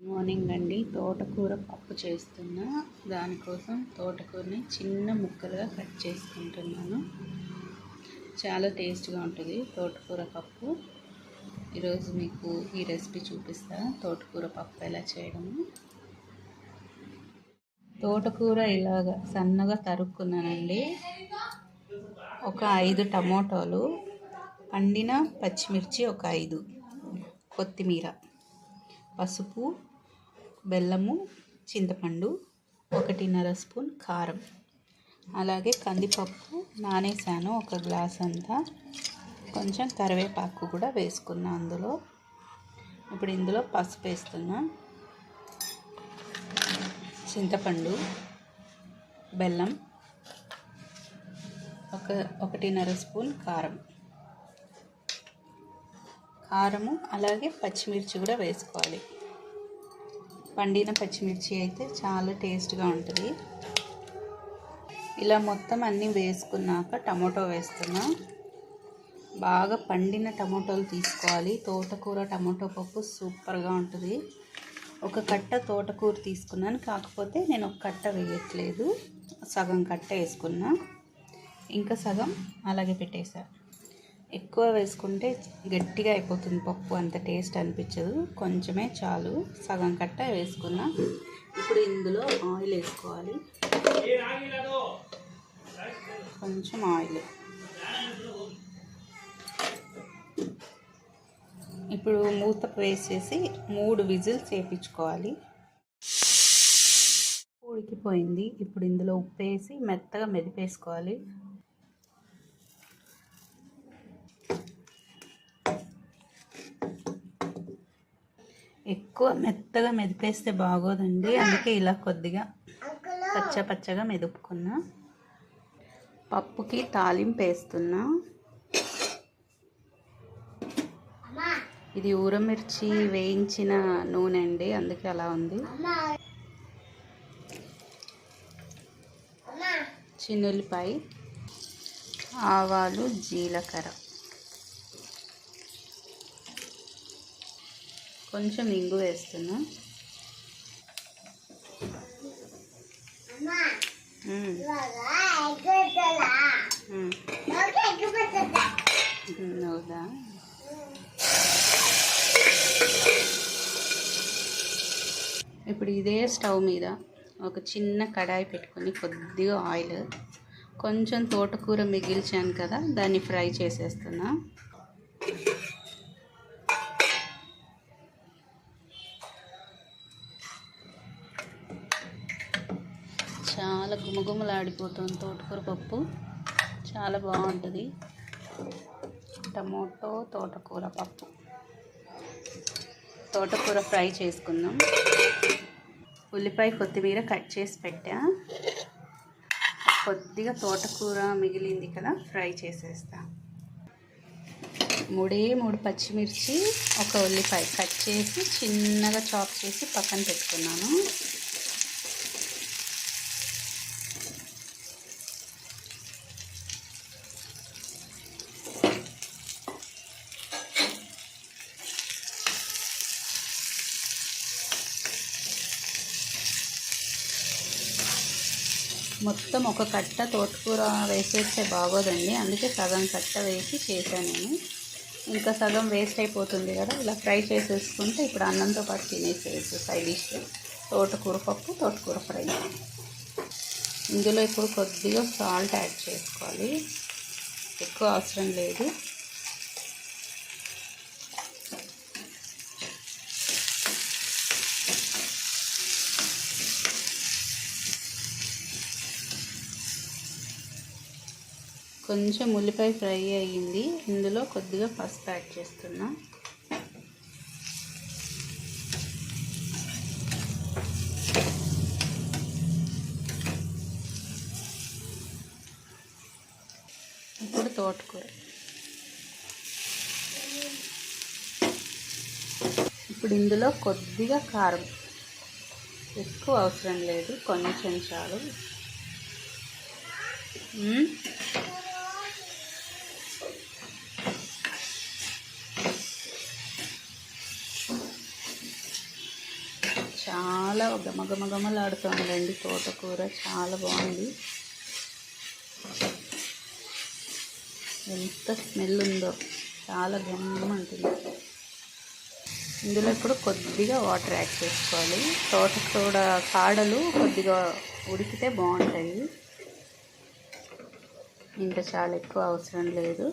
Morning అండి, తోటకూర పప్పు చేస్తున్నా. దానికోసం తోటకూరని చిన్న ముక్కలుగా కట్ చేసుకుంటున్నాను. చాలా టేస్ట్గా ఉంటుంది తోటకూర పప్పు. ఈరోజు మీకు ఈ రెసిపీ చూపిస్తా, తోటకూర పప్పు ఎలా చేయడము. తోటకూర ఇలాగ సన్నగా తరుక్కున్నానండి. ఒక 5 టమోటాలు, పండిన పచ్చిమిర్చి ఒక 5, కొత్తిమీర, పసుపు, బెల్లము, చింతపండు, 1.5 స్పూన్ కారం, అలాగే కందిపప్పు నానేసాను 1 గ్లాస్ అంతా. కొంచెం కరివేపాకు కూడా వేసుకున్నా అందులో. ఇప్పుడు ఇందులో పసుపు వేస్తున్నా, చింతపండు, బెల్లం, 1.5 స్పూన్ కారము, అలాగే పచ్చిమిర్చి కూడా వేసుకోవాలి. పండిన పచ్చిమిర్చి అయితే చాలా టేస్ట్గా ఉంటుంది. ఇలా మొత్తం అన్నీ వేసుకున్నాక టమాటో వేస్తున్నా. బాగా పండిన టమాటోలు తీసుకోవాలి. తోటకూర టమాటో పప్పు సూపర్గా ఉంటుంది. ఒక కట్ట తోటకూర తీసుకున్నాను, కాకపోతే నేను ఒక కట్ట వేయట్లేదు, సగం కట్ట వేసుకున్నా, ఇంకా సగం అలాగే పెట్టేసా. ఎక్కువ వేసుకుంటే గట్టిగా అయిపోతుంది పప్పు, అంత టేస్ట్ అనిపించదు. కొంచెమే చాలు, సగం కట్ట వేసుకున్నా. ఇప్పుడు ఇందులో ఆయిల్ వేసుకోవాలి, కొంచెం ఆయిల్. ఇప్పుడు మూత వేసేసి 3 విజిల్స్ వేయించుకోవాలి. ఉడికిపోయింది. ఇప్పుడు ఇందులో ఉప్పు వేసి మెత్తగా మెదిపేసుకోవాలి. ఎక్కువ మెత్తగా మెదిపేస్తే బాగోదండి, అందుకే ఇలా కొద్దిగా పచ్చగా మెదుపుకున్నా. పప్పుకి తాలింపు వేస్తున్నా. ఇది ఊరమిర్చి వేయించిన నూనె అండి, అందుకే అలా ఉంది. చిన్నుల్లిపాయ, ఆవాలు, జీలకర్ర, కొంచెం ఇంగు వేస్తున్నా. అవుదా? ఇప్పుడు ఇదే స్టవ్ మీద ఒక చిన్న కడాయి పెట్టుకొని కొద్దిగా ఆయిల్, కొంచెం తోటకూర మిగిల్చాను కదా, దాన్ని ఫ్రై చేసేస్తున్నా. చాలా గుమగుమలాడిపోతుంది తోటకూర పప్పు, చాలా బాగుంటుంది. టమోటో తోటకూర పప్పు. తోటకూర ఫ్రై చేసుకుందాం. ఉల్లిపాయ కొత్తిమీర కట్ చేసి పెట్టా. కొద్దిగా తోటకూర మిగిలింది కదా, ఫ్రై చేసేస్తా. 3 పచ్చిమిర్చి, 1 ఉల్లిపాయ కట్ చేసి చిన్నగా చాప్ చేసి పక్కన పెట్టుకున్నాను. మొత్తం ఒక కట్ట తోటకూర వేసేస్తే బాగోదండి, అందుకే సగం కట్ట వేసి చేశాను నేను. ఇంకా సగం వేస్ట్ అయిపోతుంది కదా, ఇలా ఫ్రై చేసేసుకుంటే ఇప్పుడు అన్నంతో పాటు తినేసేయచ్చు. సైడ్ డిష్ తోటకూర పప్పు, తోటకూర ఫ్రై. ఇందులో ఇప్పుడు కొద్దిగా సాల్ట్ యాడ్ చేసుకోవాలి, ఎక్కువ అవసరం లేదు. కొంచెం ఉల్లిపాయ ఫ్రై అయ్యింది, ఇందులో కొద్దిగా పసుపు యాడ్ చేస్తున్నా. ఇప్పుడు తోటకూర. ఇప్పుడు ఇందులో కొద్దిగా కారం, ఎక్కువ అవసరం లేదు, కొంచెం చాలు. చాలా గమగమగమలాడుతుందండి. తోటకూర చాలా బాగుంది. ఎంత స్మెల్ ఉందో, చాలా గమ్మంటుంది. ఇందులో ఇప్పుడు కొద్దిగా వాటర్ యాడ్ చేసుకోవాలి. తోటకూర కాడలు కొద్దిగా ఉడికితే బాగుంటాయి. ఇంకా చాలా ఎక్కువ అవసరం లేదు.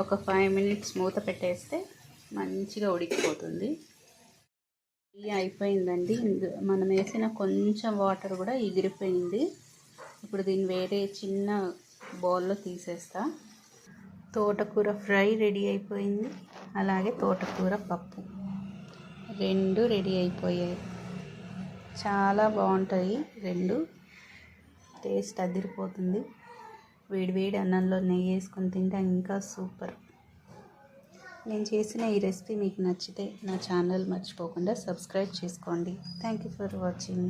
ఒక 5 మినిట్స్ మూత పెట్టేస్తే మంచిగా ఉడికిపోతుంది. ఇది అయిపోయిందండి. మనం వేసిన కొంచెం వాటర్ కూడా ఎగిరిపోయింది. ఇప్పుడు దీన్ని వేరే చిన్న బౌల్లో తీసేస్తా. తోటకూర ఫ్రై రెడీ అయిపోయింది. అలాగే తోటకూర పప్పు 2 రెడీ అయిపోయాయి. చాలా బాగుంటాయి 2. టేస్ట్ అదిరిపోతుంది. వేడి అన్నంలో నెయ్యి వేసుకొని తింటే ఇంకా సూపర్. నేను చేసిన ఈ రెసిపీ మీకు నచ్చితే నా ఛానల్ మర్చిపోకుండా సబ్స్క్రైబ్ చేసుకోండి. Thank you for watching.